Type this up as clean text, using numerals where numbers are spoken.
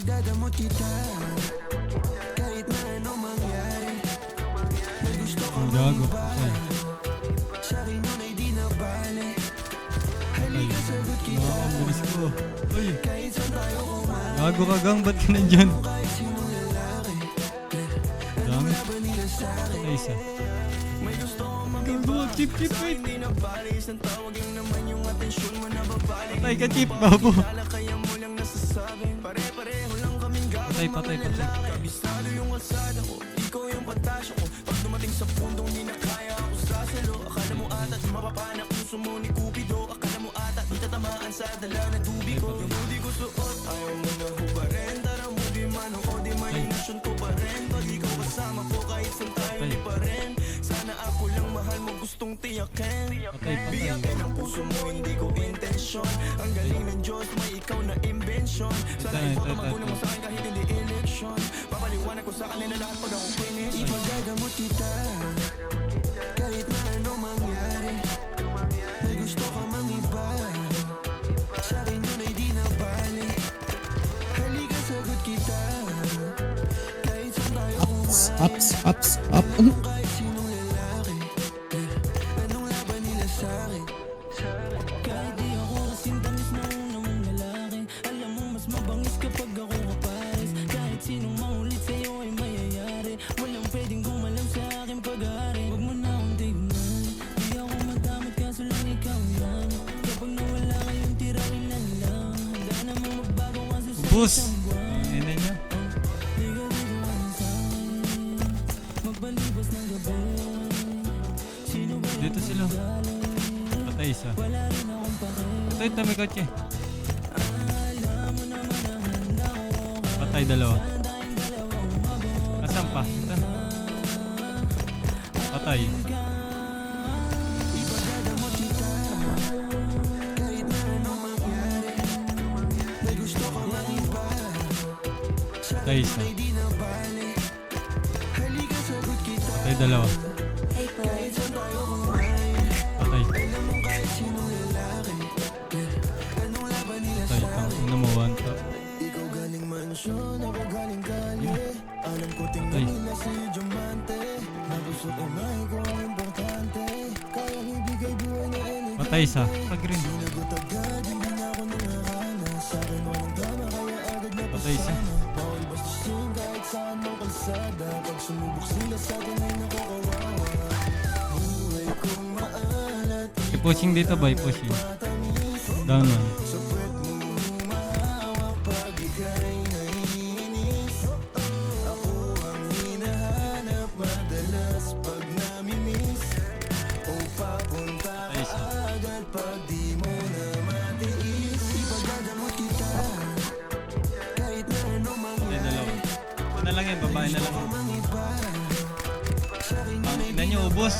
Ipagdadamot kita kahit na anong mangyari. May gusto ko Gago. sa'kin yun ay di na bale. Halika sagot kita Ang bilis ko. Uy, kahit saan tayo kumain. gago ka gang, ba't ka nandyan? Kahit sinong lalaki Dami. laban nila sa'kin. Patay isa. May gusto ko Gago, chip, wait. hindi na bale. Isang tawagin naman yung atensyon mo na babalik. Patay ka, chip, babo. Lala kaya mo lang nasasabing pare-pareho lang kaming gagawin. Patay. Kabisado yung kalsada ko, ikaw yung patasyo ko. Pag dumating sa pundong di na kaya ako sasalo. Akala mo ata mapapana puso mo ni Cupido. Akala mo ata di tatamaan sa dala na tubig ko. Yung hoodie ko suot, ayaw mo na hubarin. Tara mo di man o di malinasyon ko pa rin. Pag ikaw kasama ko kahit saan tayo di pa rin. Sana ako lang mahal mo gustong tiyakin. Patay. Biyakin ang puso mo hindi ko intensyon. Ang galing ng Diyos may ikaw na invention. Sana iboto magulang mo sa akin kahit hindi election. Papaliwanag ko sa kanila lahat pag ako finish. Ipagdadamot kita kahit na anong mangyari. May gusto ka mang iba sa'kin yun ay di na bale. Halika sagot kita kahit saan tayo kumain. Up. Ano? Kahit sinong lalaki anong laban nila sa'kin. Kahit di ako kasing tamis na una mong lalaki. Alam mo mas mabangis kapag ako kapares. Kahit sinong maulit sa'yo ay mayayari. Walang pwedeng gumalam sa aking pag-aari. Huwag mo na akong tignan. Di ako madamot kaso lang ikaw yan. Kapag nawala kayong tira ilan lang. Handa na mo magbago kasi sa Ubus. isang buwan. Ayun na niya. Di ka biguan sa'kin. Magbalibas ng gabi. Sino ba yung Dito sila. Patay isa. wala rin akong pake. Patay, dami kotse. Alam mo naman na handa ko. Patay dalawa. Tayong dalawa umabot. Asan pa? Ito. Patay. Ipagdadamot kita kahit na anong mangyari. May gusto ko mang iba Patay isa. ay di na bale. Halika sagot kita Patay dalawa. kahit saan tayo kumain. Patay. Alam mo kahit sinong lalaki anong laban nila Patay. sa'kin. Tangin na mo, one tap. Ikaw galing mansyon, ako galing kalye. Alam ko tingnan Ay. nila si Diamante. Nabusok ang may ko ang importante. Kaya ibigay buhay na elegante. Patay isa. Pag-green. Sinagot agad, hindi na ako nangarana. Sa'kin walang drama, kaya agad na Patay isa. bawal bastusin kahit saan mo kalsada. Pag sumubok sila sa'tin ay nakukawawa. Buhay kong maalat, I-pushing dito ba? I-pushing. Down man. sa puwet mo humahawak pag ika'y naiinis. Ako ang hinahanap madalas pag namimiss. O papunta Patay isa. agad pag di mo na matiis. Ipagdadamot kita kahit na anong Patay mangyari. dalawa. Ito na lang yan. Babae na lang. Mang iba sa'kin yun ay Tignan nyo, ubos.